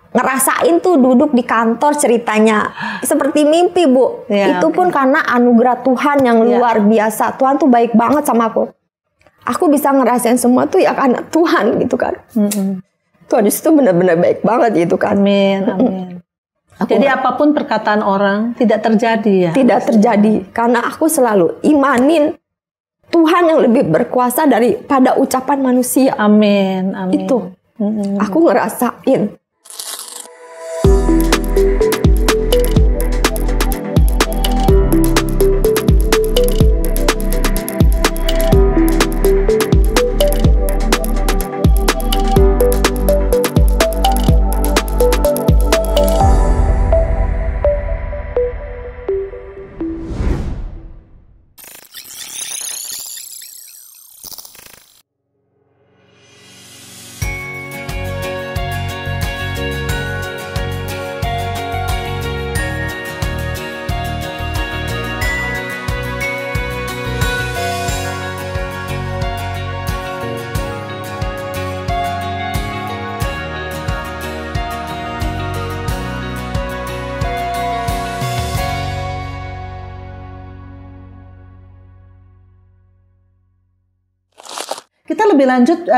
ngerasain tuh duduk di kantor ceritanya seperti mimpi, Bu. Itu pun karena anugerah Tuhan yang luar biasa. Tuhan tuh baik banget sama aku. Aku bisa ngerasain semua tuh ya karena Tuhan gitu kan. Tuhan itu benar-benar baik banget gitu kan. Amin, amin. Jadi apapun perkataan orang tidak terjadi ya? Tidak terjadi. Karena aku selalu imanin Tuhan yang lebih berkuasa daripada ucapan manusia. Amin, amin. Itu. Aku ngerasain. Kita lebih lanjut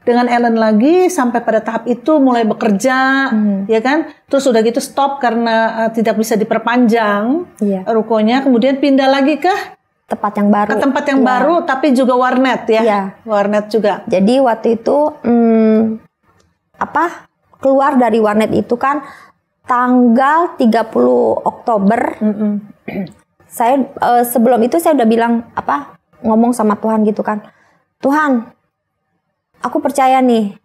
dengan Ellen lagi sampai pada tahap itu mulai bekerja, ya kan? Terus udah gitu stop karena tidak bisa diperpanjang rukonya, kemudian pindah lagi ke tempat yang baru. Ke tempat yang baru, tapi juga warnet ya? Warnet juga. Jadi waktu itu keluar dari warnet itu kan tanggal 30 Oktober. Saya sebelum itu saya udah bilang ngomong sama Tuhan gitu kan. Tuhan, aku percaya nih,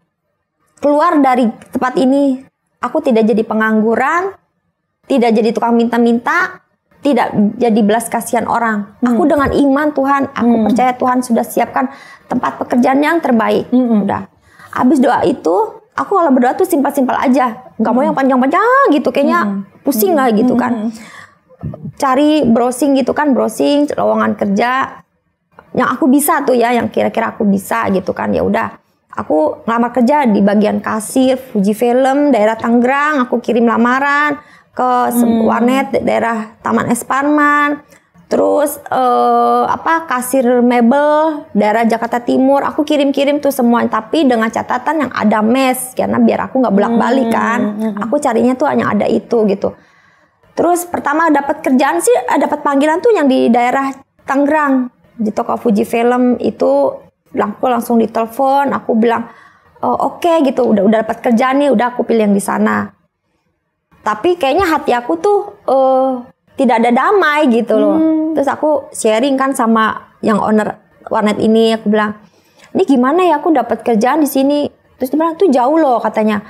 keluar dari tempat ini, aku tidak jadi pengangguran, tidak jadi tukang minta-minta, tidak jadi belas kasihan orang. Aku dengan iman Tuhan, aku percaya Tuhan sudah siapkan tempat pekerjaan yang terbaik. Udah. Habis doa itu, aku kalau berdoa tuh simpel-simpel aja, nggak mau yang panjang-panjang gitu, kayaknya pusing lah gitu kan. Cari browsing gitu kan, browsing lowongan kerja. Yang aku bisa tuh ya, yang kira-kira aku bisa gitu kan. Ya udah, aku ngelamar kerja di bagian kasir Fuji Film daerah Tangerang. Aku kirim lamaran ke warnet daerah Taman Es Parman. Terus kasir mebel daerah Jakarta Timur. Aku kirim-kirim tuh semua, tapi dengan catatan yang ada mes, karena biar aku nggak bolak-balik kan. Aku carinya tuh hanya ada itu gitu. Terus pertama dapat kerjaan sih, dapat panggilan tuh yang di daerah Tangerang. Di toko Fuji Film itu aku langsung ditelepon, aku bilang oke gitu, udah dapat kerjaan nih, udah aku pilih yang di sana. Tapi kayaknya hati aku tuh tidak ada damai gitu loh. Terus aku sharing kan sama yang owner warnet ini, aku bilang, ini gimana ya aku dapat kerjaan di sini. Terus dia bilang tuh jauh loh katanya.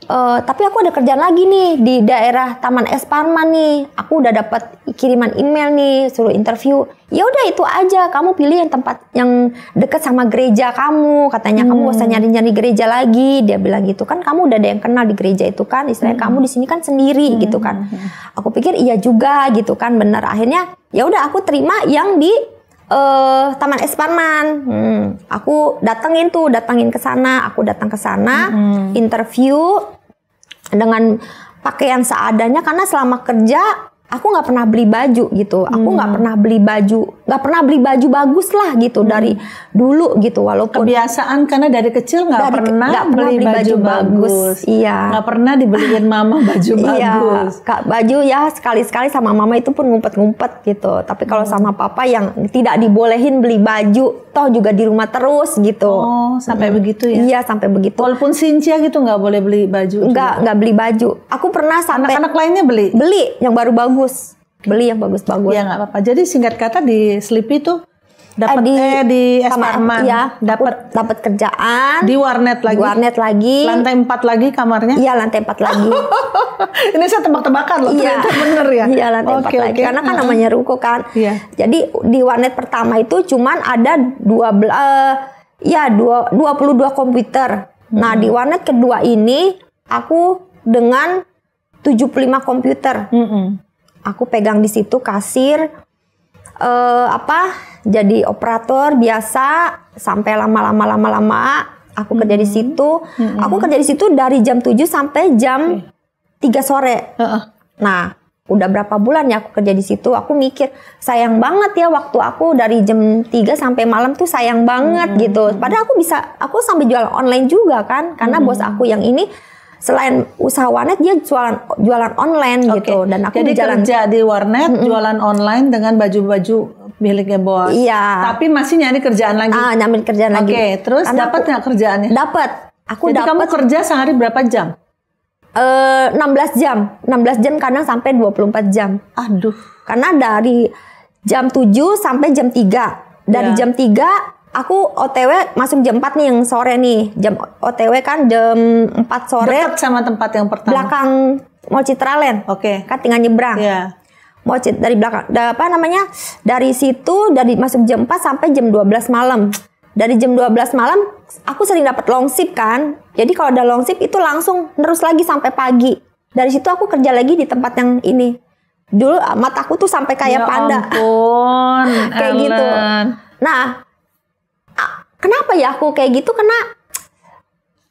Tapi aku ada kerjaan lagi nih di daerah Taman Es Parman nih. Aku udah dapat kiriman email nih, suruh interview. Ya udah itu aja, kamu pilih yang tempat yang dekat sama gereja kamu. Katanya kamu gak usah nyari-nyari gereja lagi. Dia bilang gitu kan, kamu udah ada yang kenal di gereja itu kan. Istilahnya kamu di sini kan sendiri gitu kan. Aku pikir iya juga gitu kan, bener. Akhirnya ya udah aku terima yang di Taman Es Parman. Aku datangin ke sana. Aku datang ke sana, interview dengan pakaian seadanya karena selama kerja aku nggak pernah beli baju gitu. Aku nggak pernah beli baju bagus lah gitu dari dulu gitu. Walaupun kebiasaan karena dari kecil nggak pernah beli baju bagus. Iya. Nggak pernah dibeliin mama baju bagus. Baju ya sekali-sekali sama mama itu pun ngumpet-ngumpet gitu. Tapi kalau sama papa yang tidak dibolehin beli baju, toh juga di rumah terus gitu. Oh, sampai begitu ya? Iya, sampai begitu. Walaupun Cynthia gitu nggak boleh beli baju? Nggak beli baju. Aku pernah sampai anak-anak lainnya beli yang baru bagus. Beli yang bagus-bagus. Ya nggak apa-apa. Jadi singkat kata di Sleepy tuh dapat di Es Parman. Iya, dapat kerjaan di warnet lagi. Lantai 4 lagi kamarnya? Iya, lantai 4 lagi. Ini saya tebak-tebakan loh, ternyata bener ya. Iya, lantai 4 lagi. Karena kan namanya ruko kan. Iya. Jadi di warnet pertama itu cuman ada 22 komputer. Nah, di warnet kedua ini aku dengan 75 komputer. Aku pegang di situ kasir, jadi operator biasa sampai lama Aku kerja di situ. Aku kerja di situ dari jam 7 sampai jam 3 sore. Nah, udah berapa bulan ya aku kerja di situ. Aku mikir sayang banget ya waktu aku dari jam 3 sampai malam tuh sayang banget gitu. Padahal aku sambil jualan online juga kan. Karena bos aku yang ini selain usaha warnet dia jualan online gitu. Dan aku jadi kerja di warnet, jualan online dengan baju-baju miliknya bos. Iya. Tapi masih nyari kerjaan lagi. Nyari kerjaan lagi. Oke, terus dapat nggak kerjaannya? Dapat. Jadi kamu kerja sehari berapa jam? 16 jam. 16 jam kadang sampai 24 jam. Aduh. Karena dari jam 7 sampai jam 3. Dari jam 3 aku OTW masuk jam 4 nih yang sore nih. Jam OTW kan jam 4 sore. Dekat sama tempat yang pertama. Belakang Mall Citraland. Oke. Kan tinggal nyebrang. Iya. Mau dari belakang, dari situ masuk jam 4 sampai jam 12 malam. Dari jam 12 malam aku sering dapat long shift kan. Jadi kalau ada long shift itu langsung terus lagi sampai pagi. Dari situ aku kerja lagi di tempat yang ini. Dulu mataku tuh sampai kayak panda. Ampun, kayak Ellen. gitu. Nah, kenapa ya aku kayak gitu? Karena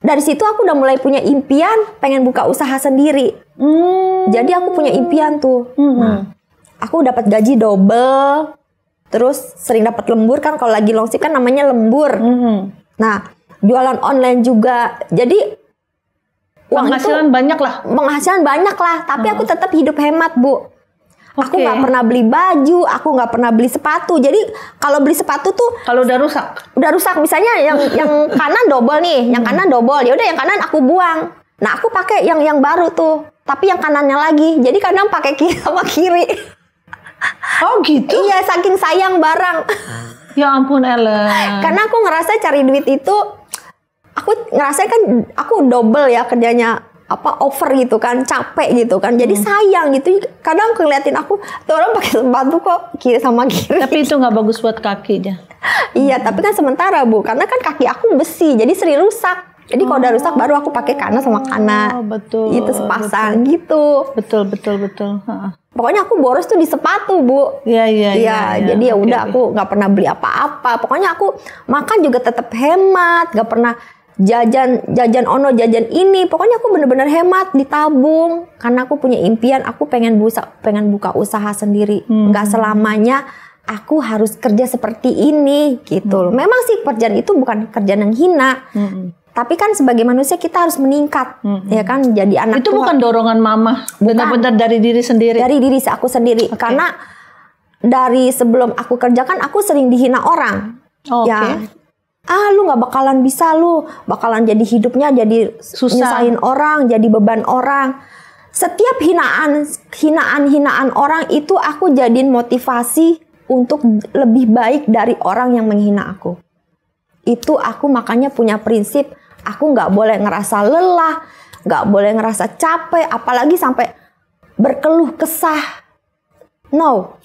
dari situ aku udah mulai punya impian pengen buka usaha sendiri. Jadi aku punya impian tuh. Nah, aku dapat gaji double, terus sering dapat lembur kan, kalau lagi long shift kan namanya lembur. Nah, jualan online juga, jadi penghasilan banyak lah. Penghasilan banyak lah, tapi aku tetap hidup hemat, Bu. Aku nggak pernah beli baju, aku nggak pernah beli sepatu. Jadi kalau beli sepatu tuh kalau udah rusak, misalnya yang kanan double nih, yang kanan double, ya udah yang kanan aku buang. Nah, aku pakai yang baru tuh, tapi yang kanannya lagi. Jadi kadang pakai kiri sama kiri. Oh gitu? Iya, saking sayang barang. Ya ampun, Ellen. Karena aku ngerasa cari duit itu, aku ngerasa kan aku double ya kerjanya, over gitu kan, capek gitu kan, jadi sayang gitu. Kadang ngeliatin aku tuh orang pakai sepatu kok kiri sama kiri. Tapi itu nggak bagus buat kakinya. Iya, tapi kan sementara, Bu, karena kan kaki aku besi, jadi sering rusak. Jadi kalau udah rusak baru aku pakai kanan sama kanan. Betul. Itu sepasang gitu. Betul. Pokoknya aku boros tuh di sepatu, Bu. Iya. Jadi ya udah aku nggak pernah beli apa-apa. Pokoknya aku makan juga tetap hemat, nggak pernah jajan ono, jajan ini. Pokoknya aku bener-bener hemat, ditabung. Karena aku punya impian, aku pengen buka usaha sendiri. Nggak selamanya aku harus kerja seperti ini gitu. Memang sih pekerjaan itu bukan kerjaan yang hina. Tapi kan sebagai manusia kita harus meningkat, ya kan, jadi anak itu Tuhan. Bukan dorongan mama, benar-benar dari diri sendiri. Dari diri aku sendiri, karena dari sebelum aku kerjakan aku sering dihina orang. Ya, lu nggak bakalan bisa, lu bakalan jadi hidupnya jadi nyusahin orang, jadi beban orang. Setiap hinaan orang itu aku jadiin motivasi untuk lebih baik dari orang yang menghina aku. Itu aku makanya punya prinsip. Aku nggak boleh ngerasa lelah, nggak boleh ngerasa capek, apalagi sampai berkeluh kesah. No,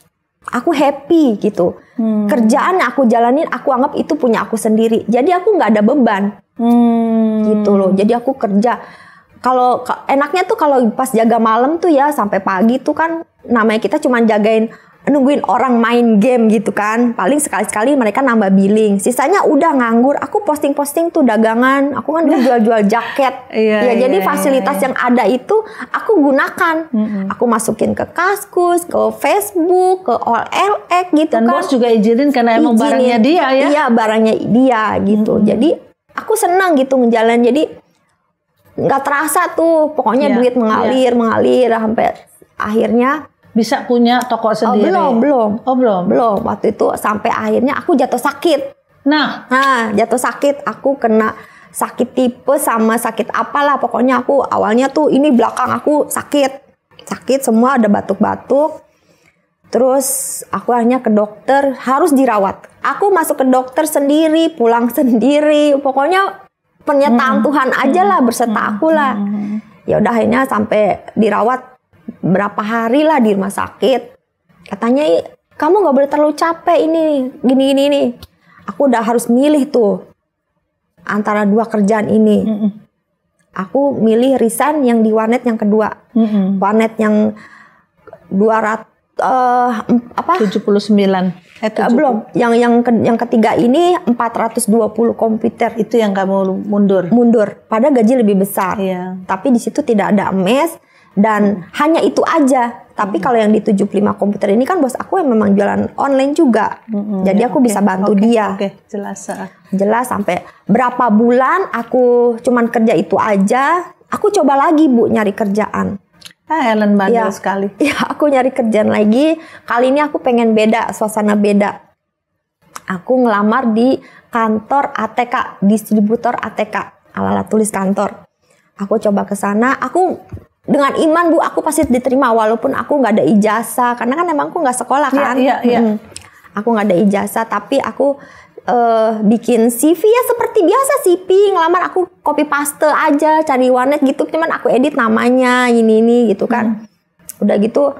aku happy gitu. Kerjaan yang aku jalanin, aku anggap itu punya aku sendiri. Jadi aku nggak ada beban, gitu loh. Jadi aku kerja. Kalau enaknya tuh kalau pas jaga malam tuh ya sampai pagi tuh kan namanya kita cuma nungguin orang main game gitu kan. Paling sekali-sekali mereka nambah billing. Sisanya udah nganggur. Aku posting-posting tuh dagangan. Aku kan dulu jual-jual jaket. Jadi fasilitas yang ada itu aku gunakan. Aku masukin ke Kaskus, ke Facebook, ke OLX gitu. Dan kan. bos juga izinin karena emang barangnya dia ya. Iya, barangnya dia gitu. Jadi aku senang gitu ngejalan. Jadi nggak terasa tuh. Pokoknya duit mengalir sampai akhirnya bisa punya toko sendiri. Belum. Waktu itu sampai akhirnya aku jatuh sakit. Nah, jatuh sakit. Aku kena sakit tipes sama sakit apalah. Pokoknya aku awalnya tuh ini belakang aku sakit semua, ada batuk-batuk. Terus aku akhirnya ke dokter, harus dirawat. Aku masuk ke dokter sendiri, pulang sendiri. Pokoknya penyertaan Tuhan aja lah berserta aku lah. Ya udah akhirnya sampai dirawat berapa hari lah di rumah sakit. Katanya kamu nggak boleh terlalu capek ini gini. Aku udah harus milih tuh antara dua kerjaan ini. Aku milih resign yang di warnet yang kedua. Warnet yang 79. Belum. Yang ketiga ini 420 komputer. Itu yang kamu mundur. Pada gaji lebih besar. Iya. Tapi di situ tidak ada mes dan hanya itu aja. Tapi kalau yang di 75 komputer ini kan bos aku yang memang jualan online juga. Jadi aku bisa bantu dia. Jelas sampai berapa bulan aku cuman kerja itu aja. Aku coba lagi Bu nyari kerjaan. Ellen bandel sekali. Ya, aku nyari kerjaan lagi. Kali ini aku pengen beda, suasana beda. Aku ngelamar di kantor ATK, distributor ATK, alat tulis kantor. Aku coba ke sana. Aku dengan iman Bu, aku pasti diterima walaupun aku nggak ada ijazah. Karena kan emang aku nggak sekolah kan. Iya. Aku nggak ada ijazah, tapi aku bikin CV ya seperti biasa CV, ngelamar aku copy paste aja, cari warnet gitu, cuman aku edit namanya ini gitu kan. Udah gitu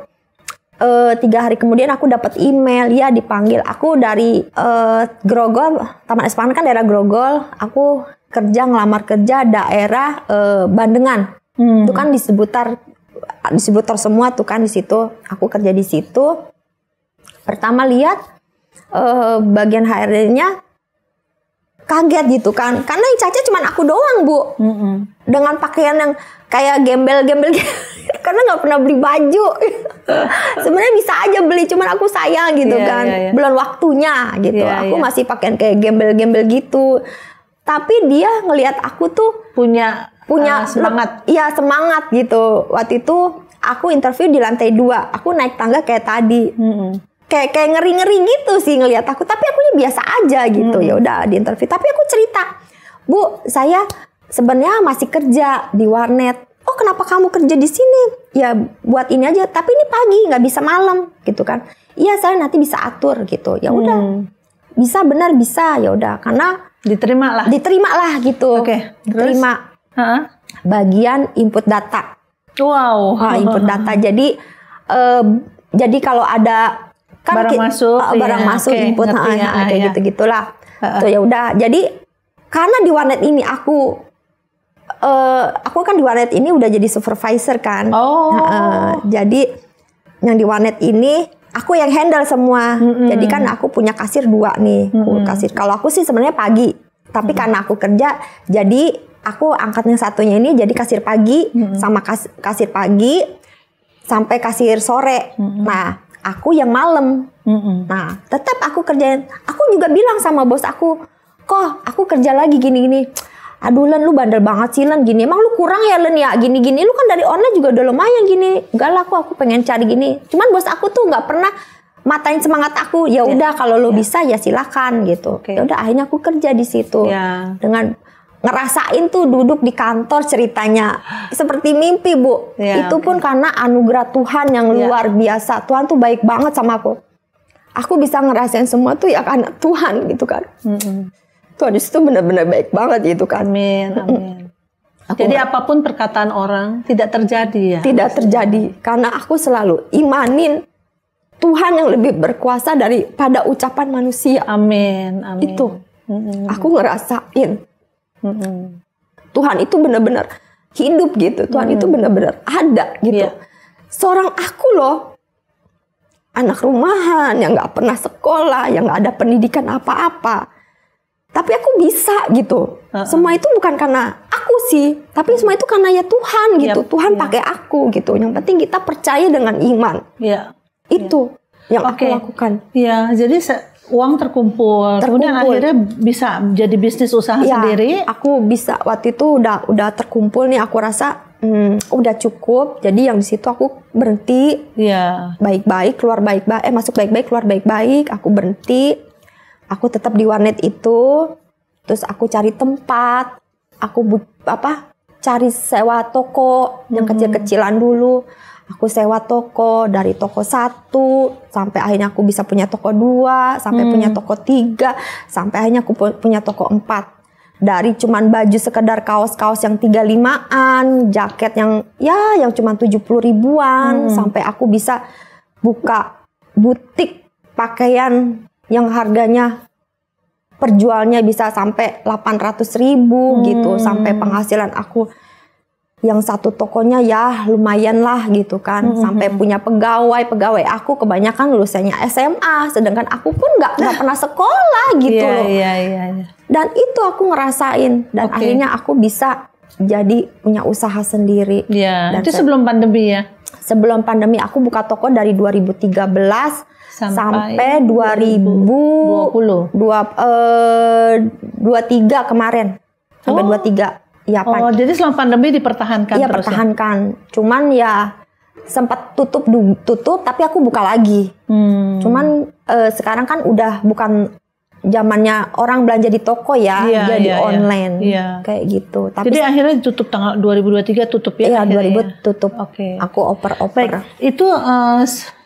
3 hari kemudian aku dapat email, ya dipanggil. Aku dari Grogol, Taman Espanol kan daerah Grogol, aku ngelamar kerja daerah Bandengan. Itu kan distributor semua tuh kan di situ. Aku kerja di situ. Pertama lihat bagian HRD-nya kaget gitu kan, karena yang cacat cuma aku doang Bu, dengan pakaian yang kayak gembel-gembel karena nggak pernah beli baju. Sebenarnya bisa aja beli, cuman aku sayang gitu kan, belum waktunya gitu. Aku masih pakaian kayak gembel-gembel gitu, tapi dia ngelihat aku tuh punya semangat. Iya semangat gitu. Waktu itu aku interview di lantai 2, aku naik tangga kayak tadi. Kayak ngeri-ngeri gitu sih ngelihat aku, tapi akunya biasa aja gitu. Ya udah di interview, tapi aku cerita, Bu, saya sebenarnya masih kerja di warnet. Oh, kenapa kamu kerja di sini? Ya buat ini aja, tapi ini pagi nggak bisa malam gitu kan. Iya, saya nanti bisa atur gitu. Ya udah, bisa benar bisa. Ya udah, karena diterima lah gitu. Diterima. Bagian input data. Wow. Input data. Jadi kalau ada kan barang masuk input kayak gitu-gitulah. Tuh ya udah. Jadi karena di warnet ini aku kan di warnet ini udah jadi supervisor kan. Jadi yang di warnet ini aku yang handle semua. Jadi kan aku punya kasir 2 nih. Kasir. Kalau aku sih sebenarnya pagi, tapi karena aku kerja, jadi aku angkat yang satunya ini jadi kasir pagi sama kasir pagi sampai kasir sore. Nah, aku yang malam. Nah, tetap aku kerjain. Aku juga bilang sama bos aku, kok aku kerja lagi gini-gini. Aduh Len, lu bandel banget sih Len, gini. Emang lu kurang ya Len ya, gini-gini. Lu kan dari online juga udah lumayan gini. Enggak lah, aku pengen cari gini. Cuman bos aku tuh nggak pernah matain semangat aku. Ya udah kalau lu bisa ya silakan gitu. Ya udah akhirnya aku kerja di situ. Dengan ngerasain tuh duduk di kantor ceritanya seperti mimpi Bu. Itu pun karena anugerah Tuhan yang luar biasa. Tuhan tuh baik banget sama aku. Aku bisa ngerasain semua tuh ya karena Tuhan gitu kan. Tuhan itu benar-benar baik banget gitu kan. Amin. Jadi apapun perkataan orang tidak terjadi ya. Tidak terjadi karena aku selalu imanin Tuhan yang lebih berkuasa daripada ucapan manusia. Amin. Itu aku ngerasain. Tuhan itu benar-benar hidup gitu. Tuhan itu benar-benar ada gitu. Seorang aku loh, anak rumahan yang nggak pernah sekolah, yang nggak ada pendidikan apa-apa, tapi aku bisa gitu. Semua itu bukan karena aku sih, tapi semua itu karena ya Tuhan gitu. Tuhan pakai aku gitu. Yang penting kita percaya dengan iman. Itu yang aku lakukan. Jadi uang terkumpul, kemudian akhirnya bisa jadi bisnis usaha sendiri. Aku bisa waktu itu udah terkumpul nih, aku rasa udah cukup. Jadi yang di situ aku berhenti. Baik-baik keluar baik-baik, masuk baik-baik keluar baik-baik. Aku berhenti. Aku tetap di warnet itu. Terus aku cari tempat. Aku cari sewa toko yang kecil-kecilan dulu. Aku sewa toko dari toko 1 sampai akhirnya aku bisa punya toko 2, sampai punya toko 3, sampai akhirnya aku punya toko 4. Dari cuman baju sekedar kaos-kaos yang 35-an, jaket yang cuman 70 ribuan, sampai aku bisa buka butik pakaian yang harganya perjualnya bisa sampai 800 ribu gitu, sampai penghasilan aku yang satu tokonya ya lumayan lah gitu kan, sampai punya pegawai aku kebanyakan lulusannya SMA, sedangkan aku pun nggak pernah sekolah gitu loh. Dan itu aku ngerasain, dan akhirnya aku bisa jadi punya usaha sendiri. Dan itu sebelum pandemi ya? Sebelum pandemi aku buka toko dari 2013 sampai 2023 kemarin. Sampai 23. Ya, jadi selama pandemi dipertahankan terus? Iya, pertahankan. Cuman ya sempat tutup, tapi aku buka lagi. Cuman sekarang kan udah bukan zamannya orang belanja di toko ya, jadi online. Kayak gitu. Tapi jadi akhirnya ditutup tanggal 2023 tutup ya? Iya, 2000 tutup. Aku oper. Baik, itu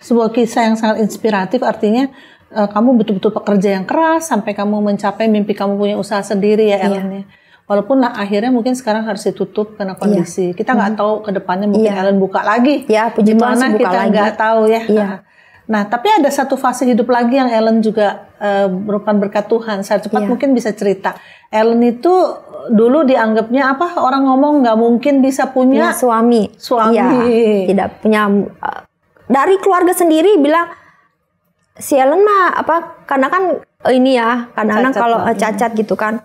sebuah kisah yang sangat inspiratif, artinya kamu betul-betul pekerja yang keras sampai kamu mencapai mimpi kamu punya usaha sendiri ya, Ellen ya. Walaupun akhirnya mungkin sekarang harus ditutup karena kondisi. Kita nggak tahu ke depannya mungkin Ellen buka lagi. Puji Tuhan Gimana kita nggak tahu ya. Nah, tapi ada satu fase hidup lagi yang Ellen juga merupakan berkat Tuhan. Saya cepat mungkin bisa cerita. Ellen itu dulu dianggapnya apa? Orang ngomong nggak mungkin bisa punya suami. Tidak punya. Dari keluarga sendiri bilang si Ellen mah apa? Karena kan ini ya, kadang-kadang kalau cacat gitu kan.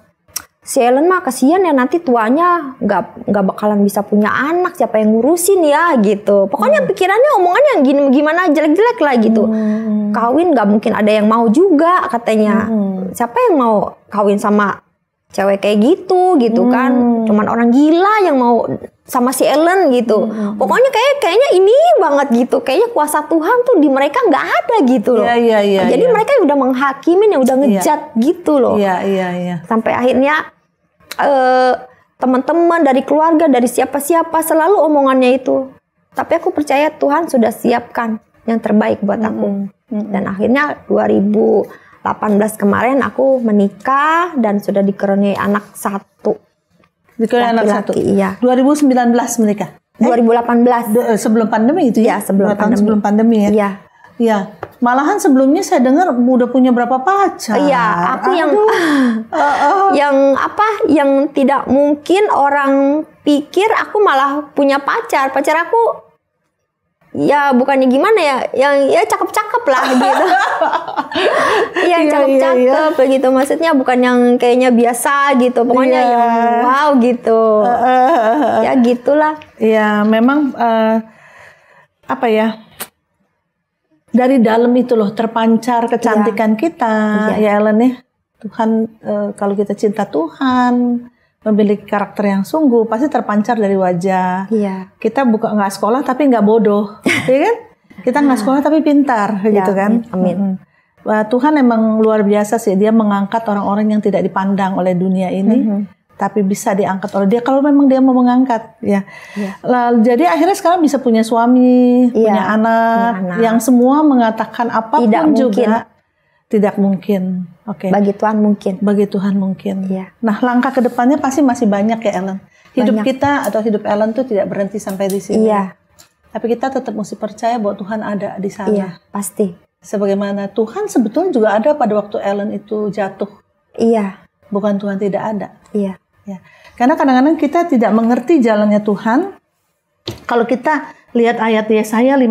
Si Ellen mah kasihan ya, nanti tuanya nggak bakalan bisa punya anak, siapa yang ngurusin ya gitu. Pokoknya pikirannya omongannya yang gimana jelek-jelek lah gitu. Kawin nggak mungkin ada yang mau juga katanya. Siapa yang mau kawin sama cewek kayak gitu kan? Cuman orang gila yang mau sama si Ellen gitu. Pokoknya kayaknya ini banget gitu. Kayaknya kuasa Tuhan tuh di mereka nggak ada gitu loh. Jadi mereka udah menghakimin, yang udah ngejat gitu loh. Sampai akhirnya teman-teman dari keluarga, dari siapa-siapa selalu omongannya itu. Tapi aku percaya Tuhan sudah siapkan yang terbaik buat aku. Dan akhirnya 2018 kemarin aku menikah dan sudah dikaruniai anak satu. Dikaruniai anak satu. Iya. 2019 menikah. 2018. Sebelum pandemi itu ya? Sebelum pandemi ya. Iya. Ya, malahan sebelumnya saya dengar udah punya berapa pacar. Iya, aku yang tidak mungkin orang pikir aku malah punya pacar. Pacar aku ya bukannya gimana ya, yang ya cakep-cakep lah gitu. Yang cakep-cakep begitu, maksudnya bukan yang kayaknya biasa gitu. Pokoknya yang wow gitu. Ya gitulah. Ya, memang apa ya? Dari dalam itu loh terpancar kecantikan kita, ya Ellen ya. Tuhan, kalau kita cinta Tuhan, memiliki karakter yang sungguh, pasti terpancar dari wajah. Kita nggak sekolah tapi nggak bodoh, ya kan? Kita nggak sekolah tapi pintar, gitu kan? Amin. Tuhan emang luar biasa sih, Dia mengangkat orang-orang yang tidak dipandang oleh dunia ini. Tapi bisa diangkat oleh Dia kalau memang Dia mau mengangkat ya. Lalu, jadi akhirnya sekarang bisa punya suami, punya anak yang semua mengatakan apapun juga tidak mungkin. Bagi Tuhan mungkin. Bagi Tuhan mungkin. Nah, langkah ke depannya pasti masih banyak ya Ellen. Hidup kita atau hidup Ellen tuh tidak berhenti sampai di sini. Tapi kita tetap mesti percaya bahwa Tuhan ada di sana. Pasti. Sebagaimana Tuhan sebetulnya juga ada pada waktu Ellen itu jatuh. Bukan Tuhan tidak ada. Karena kadang-kadang kita tidak mengerti jalannya Tuhan. Kalau kita lihat ayat Yesaya 55,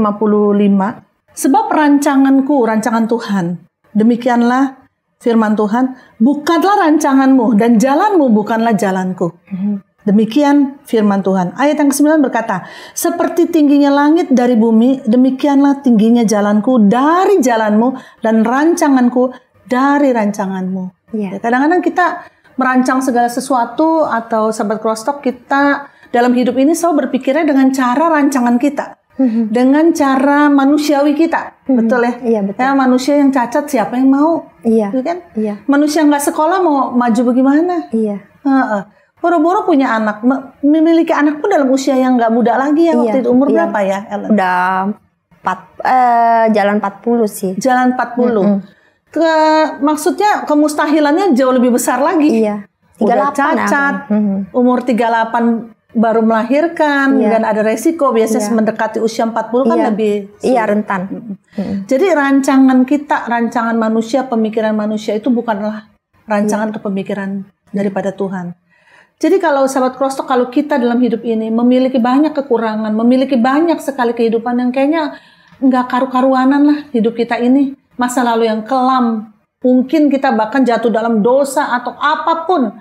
sebab rancangan Tuhan, demikianlah firman Tuhan, bukanlah rancanganmu dan jalanmu bukanlah jalanku. Demikian firman Tuhan. Ayat yang ke-9 berkata, seperti tingginya langit dari bumi, demikianlah tingginya jalanku dari jalanmu dan rancanganku dari rancanganmu. Kadang-kadang kita merancang segala sesuatu, atau sahabat Crosstalk, kita dalam hidup ini selalu berpikirnya dengan cara rancangan kita, dengan cara manusiawi kita, betul ya? Iya, betul. Ya, manusia yang cacat siapa yang mau? Gitu kan? Manusia yang nggak sekolah mau maju bagaimana? Boro-boro punya anak, memiliki anak pun dalam usia yang nggak muda lagi ya, waktu itu umur berapa ya, Ellen? Udah jalan 40 sih. Jalan 40. Maksudnya kemustahilannya jauh lebih besar lagi. 38 udah cacat, umur 38 baru melahirkan, dan ada resiko biasanya mendekati usia 40 kan lebih rentan. Jadi rancangan kita, rancangan manusia, pemikiran manusia itu bukanlah rancangan atau pemikiran daripada Tuhan. Jadi kalau sahabat Crosstalk, kalau kita dalam hidup ini memiliki banyak kekurangan, memiliki banyak sekali kehidupan yang kayaknya nggak karu-karuanan lah hidup kita ini, masa lalu yang kelam, mungkin kita bahkan jatuh dalam dosa atau apapun,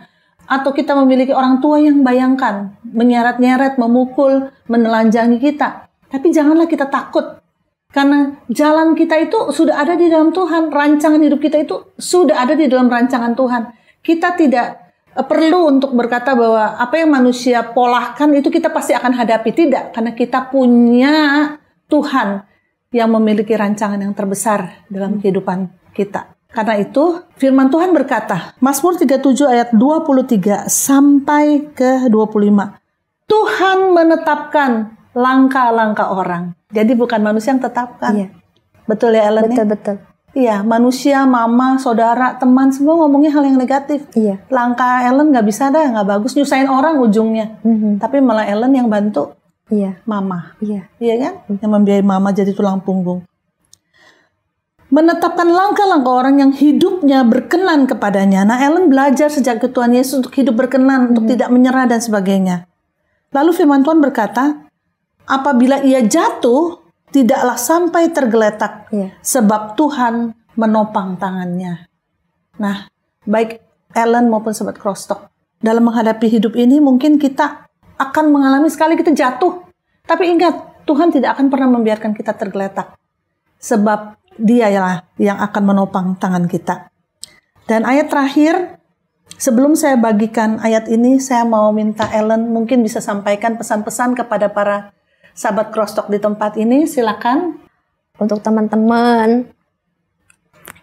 atau kita memiliki orang tua yang bayangkan, menyeret-nyeret, memukul, menelanjangi kita. Tapi janganlah kita takut, karena jalan kita itu sudah ada di dalam Tuhan, rancangan hidup kita itu sudah ada di dalam rancangan Tuhan. Kita tidak perlu untuk berkata bahwa apa yang manusia polahkan itu kita pasti akan hadapi. Tidak, karena kita punya Tuhan yang memiliki rancangan yang terbesar dalam kehidupan kita. Karena itu firman Tuhan berkata, Mazmur 37 ayat 23 sampai ke 25. Tuhan menetapkan langkah-langkah orang. Jadi bukan manusia yang tetapkan. Iya. Betul ya Ellen? Betul. Iya, manusia, mama, saudara, teman, semua ngomongnya hal yang negatif. Iya. Langkah Ellen nggak bisa dah, nggak bagus, nyusahin orang ujungnya. Tapi malah Ellen yang bantu mama. Iya kan? Yang membiayai mama jadi tulang punggung. Menetapkan langkah-langkah orang yang hidupnya berkenan kepadanya. Nah, Ellen belajar sejak ke Tuhan Yesus untuk hidup berkenan, untuk tidak menyerah dan sebagainya. Lalu firman Tuhan berkata, apabila ia jatuh, tidaklah sampai tergeletak, sebab Tuhan menopang tangannya. Nah, baik Ellen maupun Sobat Crosstalk, dalam menghadapi hidup ini mungkin kita akan mengalami sekali kita jatuh. Tapi ingat, Tuhan tidak akan pernah membiarkan kita tergeletak. Sebab Dialah yang akan menopang tangan kita. Dan ayat terakhir, sebelum saya bagikan ayat ini, saya mau minta Ellen mungkin bisa sampaikan pesan-pesan kepada para sahabat Crosstalk di tempat ini. Silakan. Untuk teman-teman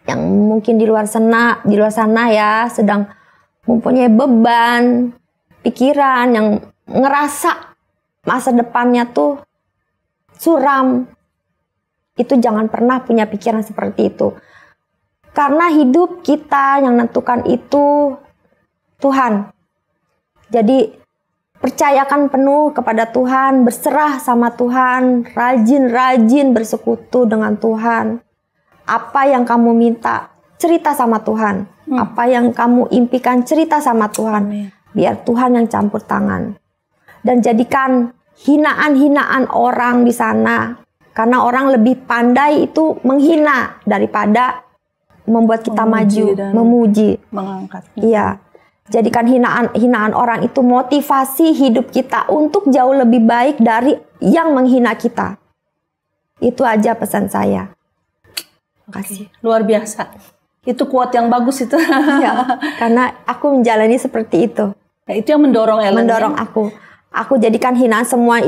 yang mungkin di luar sana ya sedang mempunyai beban pikiran, yang ngerasa masa depannya tuh suram, itu jangan pernah punya pikiran seperti itu. Karena hidup kita yang menentukan itu Tuhan. Jadi percayakan penuh kepada Tuhan, berserah sama Tuhan, rajin-rajin bersekutu dengan Tuhan. Apa yang kamu minta, cerita sama Tuhan. Apa yang kamu impikan, cerita sama Tuhan. Biar Tuhan yang campur tangan. Dan jadikan hinaan-hinaan orang di sana. Karena orang lebih pandai itu menghina daripada membuat kita maju, memuji, mengangkat. Iya. Jadikan hinaan orang itu motivasi hidup kita untuk jauh lebih baik dari yang menghina kita. Itu aja pesan saya. Makasih. Luar biasa. Itu quote yang bagus itu. Ya, karena aku menjalani seperti itu. Ya, itu yang mendorong Ellen. Mendorong aku. Aku jadikan hinaan semua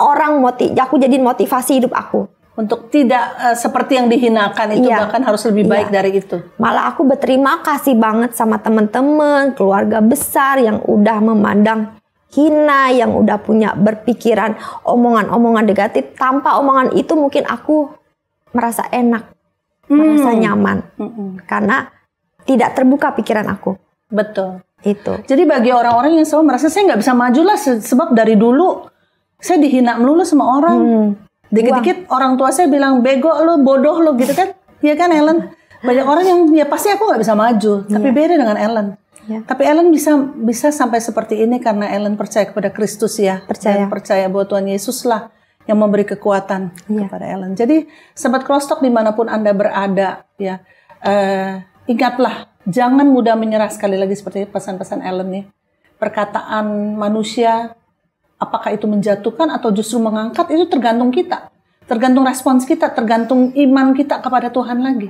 orang, aku jadiin motivasi hidup aku. Untuk tidak seperti yang dihinakan itu, bahkan harus lebih baik dari itu. Malah aku berterima kasih banget sama teman-teman, keluarga besar yang udah memandang hina, yang udah punya berpikiran omongan-omongan negatif. Tanpa omongan itu mungkin aku merasa enak, merasa nyaman. Karena tidak terbuka pikiran aku. Betul. Itu. Jadi bagi orang-orang yang selalu merasa saya nggak bisa maju lah, sebab dari dulu saya dihina melulu sama orang. Dikit-dikit orang tua saya bilang bego lo, bodoh lo gitu kan. Iya kan Ellen? Banyak orang yang ya pasti aku nggak bisa maju. Tapi beda dengan Ellen. Tapi Ellen bisa sampai seperti ini karena Ellen percaya kepada Kristus ya. Dan percaya bahwa Tuhan Yesus lah yang memberi kekuatan kepada Ellen. Jadi sahabat Crosstalk dimanapun Anda berada ya, ingatlah, jangan mudah menyerah. Sekali lagi seperti pesan-pesan Ellen nih. Perkataan manusia, apakah itu menjatuhkan atau justru mengangkat, itu tergantung kita. Tergantung respons kita, tergantung iman kita kepada Tuhan lagi.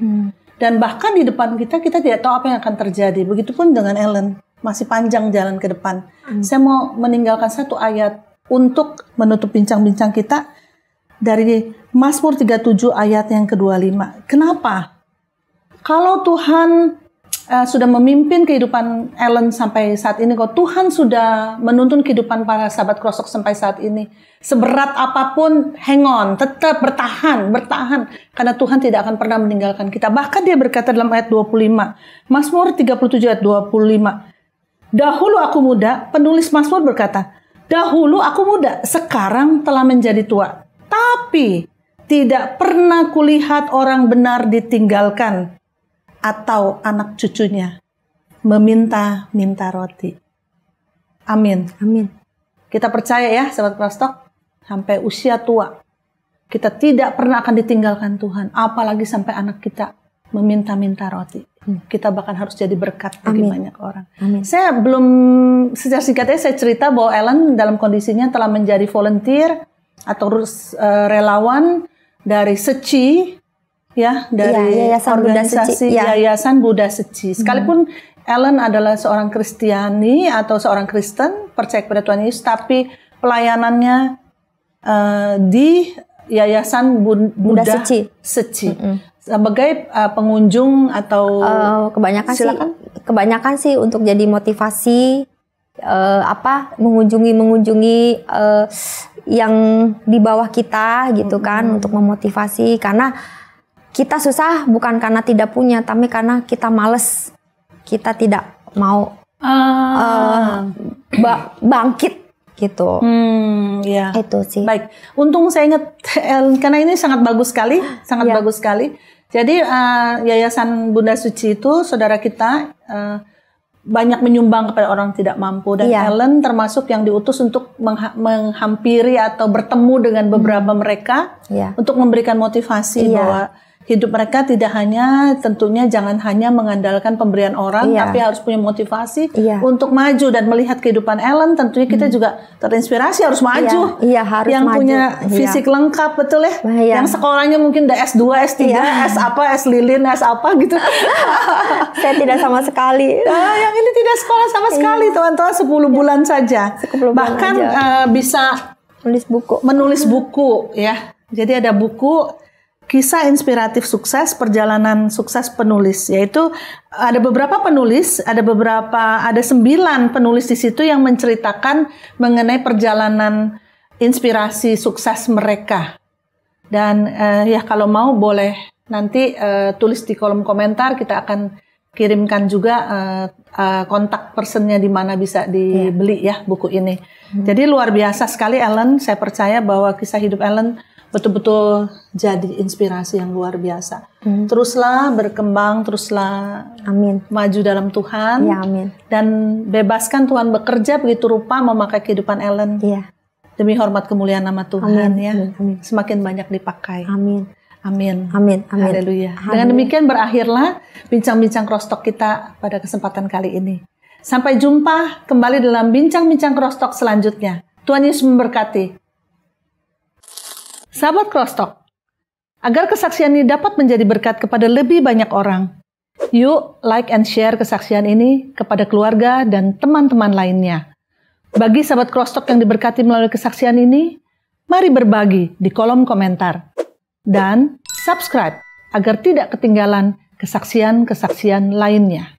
Dan bahkan di depan kita tidak tahu apa yang akan terjadi. Begitupun dengan Ellen. Masih panjang jalan ke depan. Saya mau meninggalkan satu ayat untuk menutup bincang-bincang kita. Dari Mazmur 37 ayat yang ke-25. Kenapa? Kalau Tuhan sudah memimpin kehidupan Ellen sampai saat ini, kok Tuhan sudah menuntun kehidupan para sahabat Crosstalk sampai saat ini, seberat apapun, hang on, tetap bertahan, karena Tuhan tidak akan pernah meninggalkan kita. Bahkan dia berkata dalam ayat 25, Mazmur 37 ayat 25, dahulu aku muda, penulis Mazmur berkata, dahulu aku muda, sekarang telah menjadi tua, tapi tidak pernah kulihat orang benar ditinggalkan, atau anak cucunya meminta-minta roti. Amin. Amin. Kita percaya ya, sahabat Crosstalk, sampai usia tua kita tidak pernah akan ditinggalkan Tuhan, apalagi sampai anak kita meminta-minta roti. Kita bahkan harus jadi berkat bagi banyak orang. Amin. Saya belum, secara singkatnya saya cerita bahwa Ellen dalam kondisinya telah menjadi volunteer atau relawan dari SECI, ya, dari organisasi Yayasan Buddha SECI. Sekalipun Ellen adalah seorang Kristiani atau seorang Kristen, percaya kepada Tuhan Yesus, tapi pelayanannya di Yayasan Buddha SECI. Sebagai pengunjung atau kebanyakan sih untuk jadi motivasi, mengunjungi yang di bawah kita gitu kan, untuk memotivasi, karena kita susah bukan karena tidak punya, tapi karena kita males, kita tidak mau bangkit gitu. Ya. Itu sih. Baik, untung saya ingat karena ini sangat bagus sekali, bagus sekali. Jadi Yayasan Bunda Suci itu, saudara kita banyak menyumbang kepada orang tidak mampu, dan Ellen termasuk yang diutus untuk menghampiri atau bertemu dengan beberapa mereka untuk memberikan motivasi bahwa hidup mereka tidak hanya, tentunya jangan hanya mengandalkan pemberian orang, tapi harus punya motivasi untuk maju dan melihat kehidupan Ellen. Tentunya kita juga terinspirasi harus maju. Harus yang maju. Punya fisik lengkap, betul ya? Yang sekolahnya mungkin udah S2, S3, S apa, S lilin, S apa gitu. Saya tidak sama sekali. Yang ini tidak sekolah sama sekali, teman-teman, 10 bulan saja. 10 bulan bahkan bisa menulis buku ya. Jadi ada buku Kisah Inspiratif Sukses, Perjalanan Sukses Penulis, yaitu ada beberapa penulis, ada 9 penulis di situ yang menceritakan mengenai perjalanan inspirasi sukses mereka. Dan ya kalau mau boleh nanti tulis di kolom komentar, kita akan kirimkan juga kontak personnya di mana bisa dibeli ya buku ini. Jadi luar biasa sekali Ellen, saya percaya bahwa kisah hidup Ellen betul-betul jadi inspirasi yang luar biasa. Teruslah berkembang, teruslah maju dalam Tuhan. Amin. Dan bebaskan Tuhan bekerja begitu rupa memakai kehidupan Ellen. Demi hormat kemuliaan nama Tuhan. Amin. Semakin banyak dipakai. Amin. Haleluya. Dengan demikian berakhirlah bincang-bincang Crosstalk kita pada kesempatan kali ini. Sampai jumpa kembali dalam bincang-bincang Crosstalk selanjutnya. Tuhan Yesus memberkati. Sahabat Crosstalk, agar kesaksian ini dapat menjadi berkat kepada lebih banyak orang, yuk like and share kesaksian ini kepada keluarga dan teman-teman lainnya. Bagi sahabat Crosstalk yang diberkati melalui kesaksian ini, mari berbagi di kolom komentar. Dan subscribe agar tidak ketinggalan kesaksian-kesaksian lainnya.